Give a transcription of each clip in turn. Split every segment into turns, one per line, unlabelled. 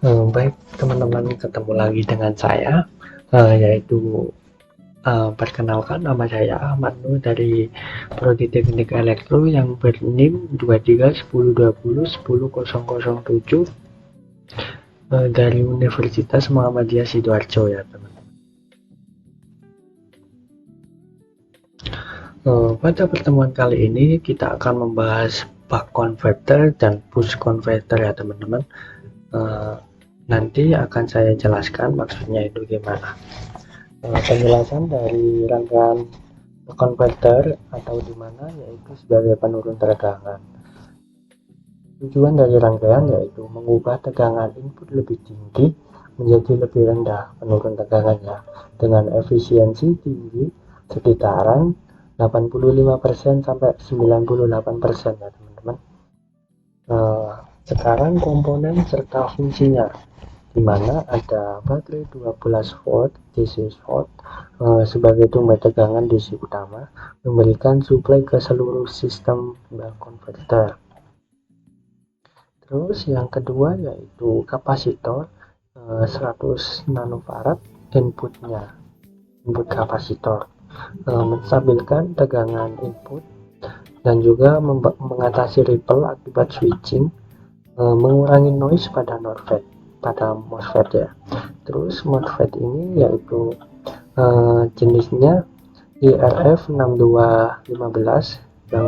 Baik teman-teman, ketemu lagi dengan saya, yaitu perkenalkan, nama saya Ahmad Nur dari Prodi Teknik Elektro yang berNIM 2310201007 dari Universitas Muhammadiyah Sidoarjo ya teman-teman. Pada pertemuan kali ini kita akan membahas buck converter dan boost converter ya teman-teman. Nanti akan saya jelaskan maksudnya itu gimana. Penjelasan dari rangkaian converter atau dimana yaitu sebagai penurun tegangan. Tujuan dari rangkaian yaitu mengubah tegangan input lebih tinggi menjadi lebih rendah penurun tegangannya dengan efisiensi tinggi sekitaran 85% sampai 98% ya teman-teman. Sekarang komponen serta fungsinya, di mana ada baterai 12 volt DC short sebagai sumber tegangan DC utama, memberikan suplai ke seluruh sistem buck converter. Terus yang kedua yaitu kapasitor 100 nanofarad inputnya, input kapasitor menstabilkan tegangan input dan juga mengatasi ripple akibat switching, mengurangi noise pada MOSFET ya. Terus MOSFET ini yaitu jenisnya IRF6215 yang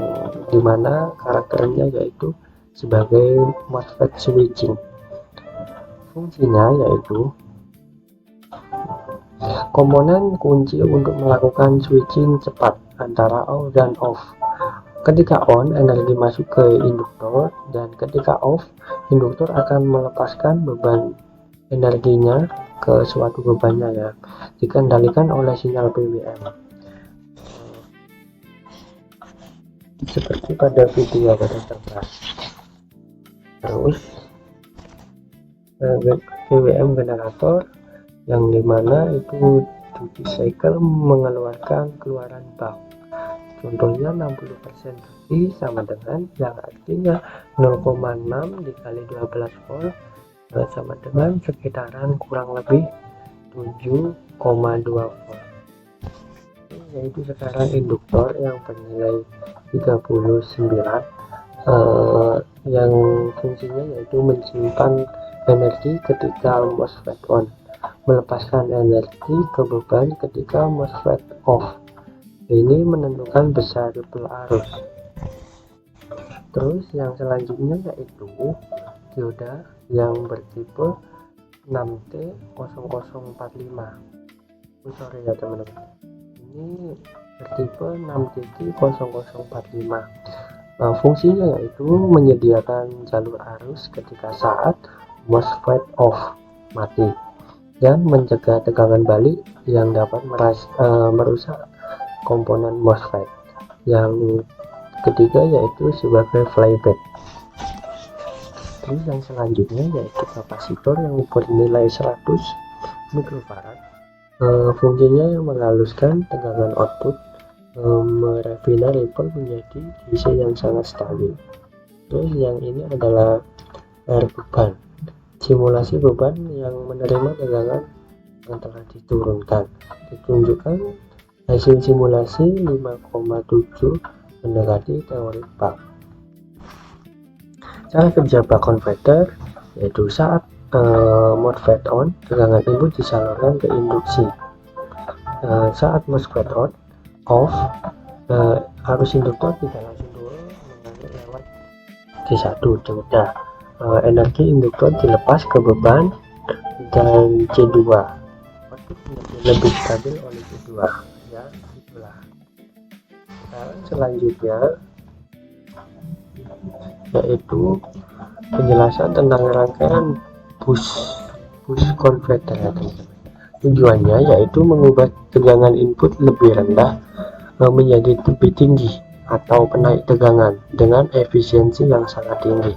dimana karakternya yaitu sebagai MOSFET switching. Fungsinya yaitu komponen kunci untuk melakukan switching cepat antara on dan off. Ketika on, energi masuk ke induktor, dan ketika off, induktor akan melepaskan beban energinya ke suatu bebannya ya, dikendalikan oleh sinyal PWM. Seperti pada video pada atas. Terus PWM generator yang dimana itu duty cycle mengeluarkan keluaran buck, contohnya 60% tadi sama dengan yang artinya 0,6 dikali 12 volt sama dengan sekitaran kurang lebih 7,2 volt, yaitu sekarang induktor yang bernilai 39 yang fungsinya yaitu menyimpan energi ketika MOSFET on, melepaskan energi ke beban ketika MOSFET off. Ini menentukan besar ripple arus. Terus yang selanjutnya yaitu dioda yang bertipe 6T0045. Sorry ya teman-teman, ini bertipe 6T0045. Fungsinya yaitu menyediakan jalur arus ketika saat MOSFET off mati dan mencegah tegangan balik yang dapat merusak komponen MOSFET. Yang ketiga yaitu sebagai flyback. Terus yang selanjutnya yaitu kapasitor yang bernilai 100 mikrofarad. Fungsinya yang menghaluskan tegangan output, merefina ripple menjadi DC yang sangat stabil. Terus yang ini adalah air beban, simulasi beban yang menerima tegangan yang telah diturunkan. Ditunjukkan hasil simulasi 5,7 mendekati teori buck. Cara kerja buck converter yaitu saat MOSFET on, tegangan input disalurkan ke induksi. Saat MOSFET off, arus induktor tidak langsung turun mengalir lewat C1 dioda. Energi induktor dilepas ke beban dan C2. Output menjadi lebih stabil oleh C2. Ya, itulah. Selanjutnya yaitu penjelasan tentang rangkaian boost converter ya teman-teman. Tujuannya yaitu mengubah tegangan input lebih rendah menjadi lebih tinggi atau penaik tegangan dengan efisiensi yang sangat tinggi.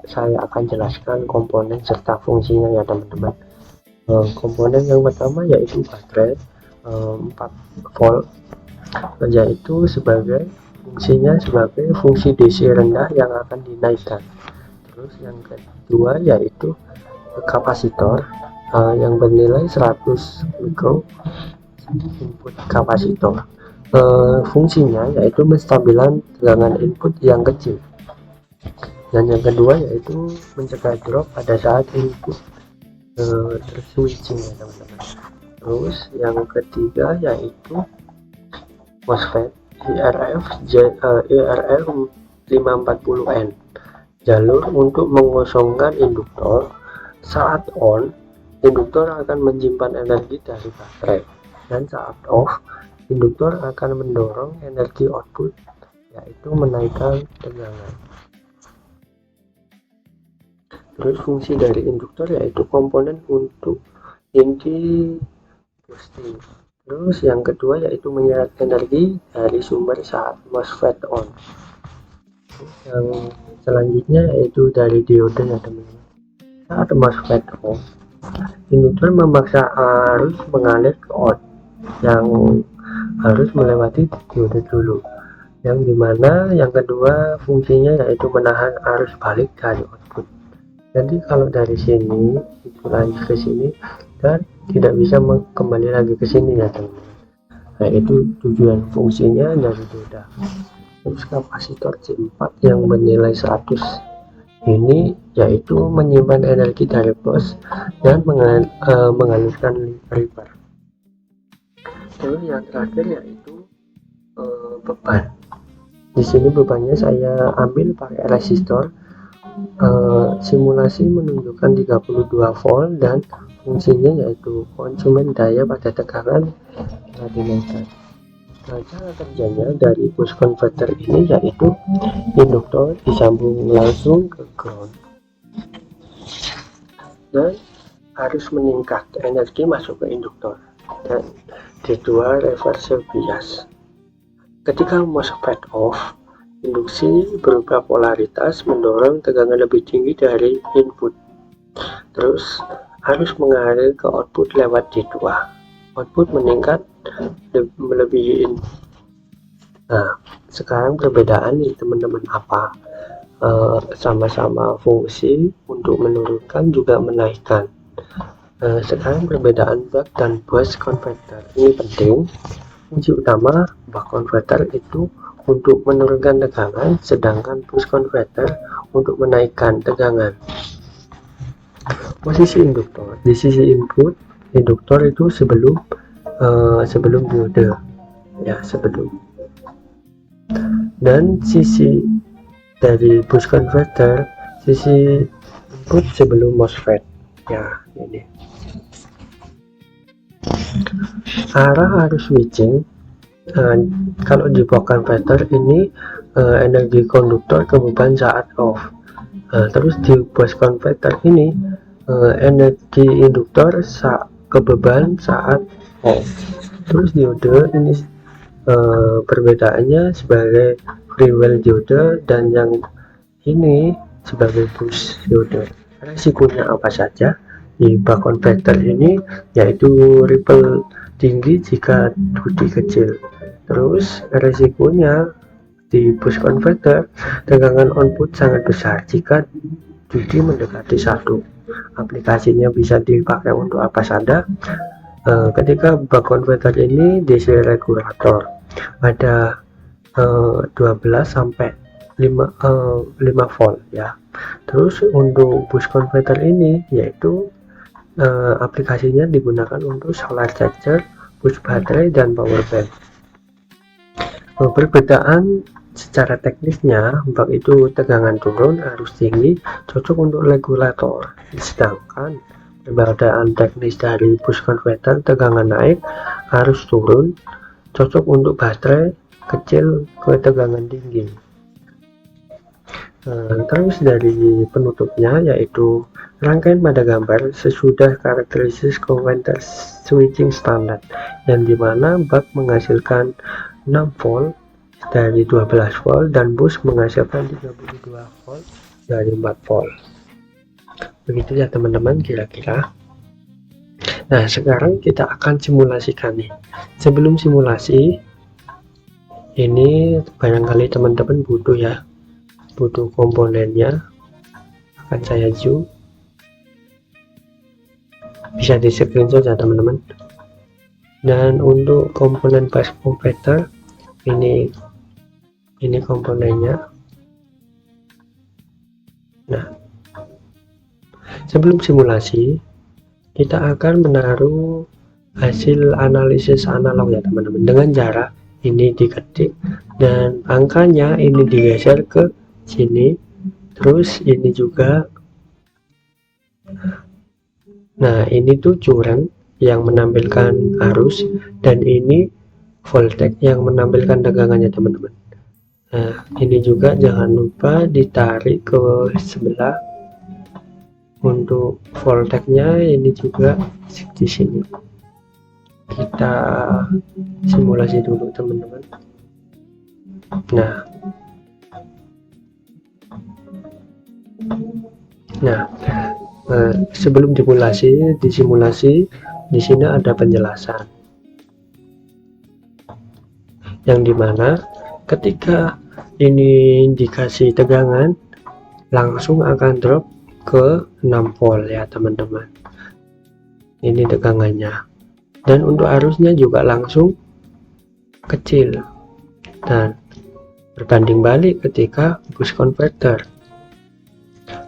Saya akan jelaskan komponen serta fungsinya ya teman-teman. Komponen yang pertama yaitu baterai 4 volt, yaitu sebagai fungsinya sebagai fungsi DC rendah yang akan dinaikkan. Terus yang kedua yaitu kapasitor yang bernilai 100 mikro input kapasitor. Fungsinya yaitu menstabilkan tegangan input yang kecil. Dan yang kedua yaitu mencegah drop pada saat input switching ya teman-teman. Terus yang ketiga yaitu MOSFET IRF 540N, jalur untuk mengosongkan induktor. Saat on, induktor akan menyimpan energi dari baterai, dan saat off, induktor akan mendorong energi output, yaitu menaikkan tegangan. Terus fungsi dari induktor yaitu komponen untuk inti boosting. Terus yang kedua yaitu menyerap energi dari sumber saat MOSFET on. Terus yang selanjutnya yaitu dari diode ya teman-teman. Saat MOSFET on, induktor memaksa arus mengalir ke out yang harus melewati diode dulu. Yang dimana yang kedua fungsinya yaitu menahan arus balik dari output. Jadi kalau dari sini itu lanjut ke sini dan tidak bisa kembali lagi ke sini ya teman-teman. Nah itu tujuan fungsinya dari diode. Terus kapasitor C4 yang bernilai 100 ini yaitu menyimpan energi dari bus dan mengalirkan river. Terus yang terakhir yaitu beban. Di sini bebannya saya ambil pakai resistor. Simulasi menunjukkan 32 volt dan fungsinya yaitu konsumen daya pada tegangan yang dinaikkan. Nah, cara kerjanya dari boost converter ini yaitu induktor disambung langsung ke ground dan harus meningkat energi masuk ke induktor dan ritual reversal bias. Ketika MOSFET off, induksi berubah polaritas mendorong tegangan lebih tinggi dari input, terus harus mengalir ke output lewat D2. Output meningkat melebihi input. Nah sekarang perbedaan nih teman-teman apa? Sama-sama fungsi untuk menurunkan juga menaikkan. Sekarang perbedaan buck dan boost converter ini penting. Fungsi utama buck converter itu untuk menurunkan tegangan, sedangkan boost converter untuk menaikkan tegangan. Posisi induktor di sisi input induktor itu sebelum diode ya, sebelum, dan sisi dari boost converter sisi input sebelum MOSFET ya. Ini arah arus switching. Kalau di buck converter ini energi konduktor ke beban saat off. Terus di boost converter ini energi induktor ke beban saat off. Terus diode ini perbedaannya sebagai free wheel diode dan yang ini sebagai boost diode. Resikonya apa saja di buck converter ini yaitu ripple tinggi jika duty kecil. Terus resikonya di boost converter tegangan output sangat besar jika duty mendekati 1. Aplikasinya bisa dipakai untuk apa saja. Ketika buck converter ini DC regulator ada 12 sampai 5 volt ya. Terus untuk boost converter ini yaitu aplikasinya digunakan untuk solar charger, push baterai, dan power bank. Perbedaan secara teknisnya, buck itu tegangan turun, arus tinggi, cocok untuk regulator, sedangkan perbedaan teknis dari boost converter tegangan naik, arus turun, cocok untuk baterai kecil ke tegangan tinggi. Terus dari penutupnya yaitu rangkaian pada gambar sesudah karakteristik converter switching standar, yang dimana buck menghasilkan 6 volt dari 12 volt dan boost menghasilkan 32 volt dari 4 volt. Begitu ya teman-teman kira-kira. Nah sekarang kita akan simulasikan nih. Sebelum simulasi ini barangkali teman-teman butuh komponennya. akan saya zoom, bisa di screenshot ya teman-teman. Dan untuk komponen bus converter, ini komponennya. Nah, sebelum simulasi kita akan menaruh hasil analisis analog ya teman-teman, dengan cara ini diketik dan angkanya ini digeser ke sini, terus ini juga. Nah, ini tuh current yang menampilkan arus, dan ini voltage yang menampilkan tegangannya teman-teman. Nah, ini juga jangan lupa ditarik ke sebelah. Untuk voltage-nya ini juga di sini. Kita simulasi dulu teman-teman. Nah, sebelum disimulasi di sini ada penjelasan yang dimana ketika ini dikasih tegangan langsung akan drop ke 6 volt ya teman-teman. Ini tegangannya, dan untuk arusnya juga langsung kecil, dan berbanding balik ketika bus converter.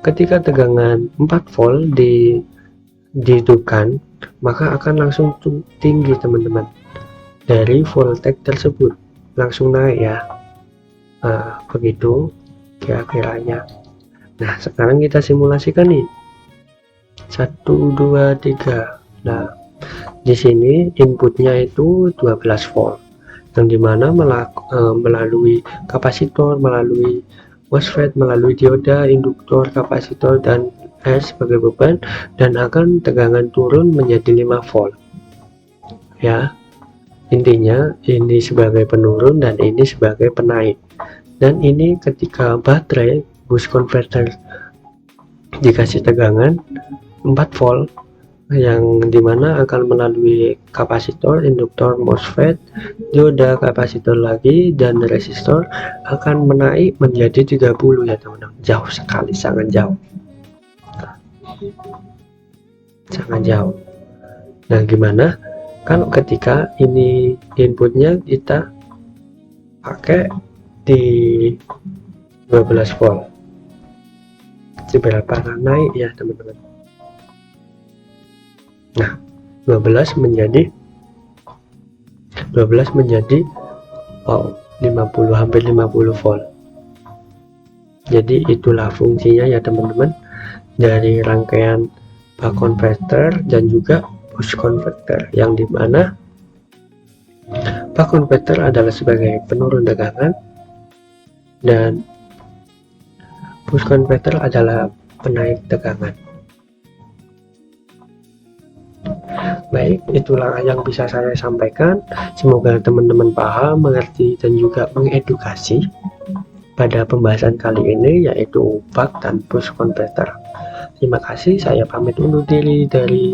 Ketika tegangan 4 volt dihidupkan, maka akan langsung tinggi teman-teman. Dari voltage tersebut langsung naik ya. Nah, begitu kira-kiranya. Nah, sekarang kita simulasikan nih. 1 2 3. Nah, di sini inputnya itu 12 volt, yang dimana melalui kapasitor, melalui MOSFET, melalui dioda, induktor, kapasitor, dan S sebagai beban, dan akan tegangan turun menjadi 5 volt ya. Intinya ini sebagai penurun dan ini sebagai penaik. Dan ini ketika baterai bus converter dikasih tegangan 4 volt, yang dimana akan melalui kapasitor, induktor, MOSFET, dioda, kapasitor lagi, dan resistor akan menaik menjadi 30 ya teman-teman. Jauh sekali, sangat jauh. Nah, gimana kalau ketika ini inputnya kita pakai di 12 volt, seberapa naik ya teman-teman? Nah, 12 menjadi wow, 50, hampir 50 volt. Jadi itulah fungsinya ya teman-teman dari rangkaian buck converter dan juga bus converter, yang dimana buck converter adalah sebagai penurun tegangan dan bus converter adalah penaik tegangan. Baik, itulah yang bisa saya sampaikan. Semoga teman-teman paham, mengerti, dan juga mengedukasi pada pembahasan kali ini, yaitu buck dan bus converter. Terima kasih, saya pamit undur diri dari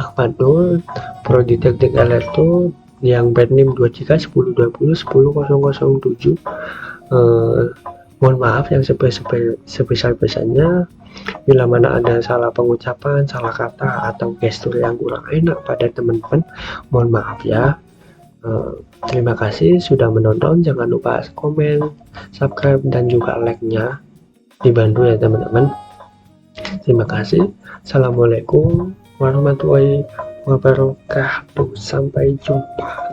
Ahmad Nur, Prodi Teknik Elektro, yang bed name 2JK1020 10007. Mohon maaf yang sebesar-besarnya bila mana ada salah pengucapan, salah kata, atau gestur yang kurang enak pada teman-teman. Mohon maaf ya. Terima kasih sudah menonton. Jangan lupa komen, subscribe, dan juga like-nya dibantu ya teman-teman. Terima kasih. Assalamualaikum warahmatullahi wabarakatuh. Sampai jumpa.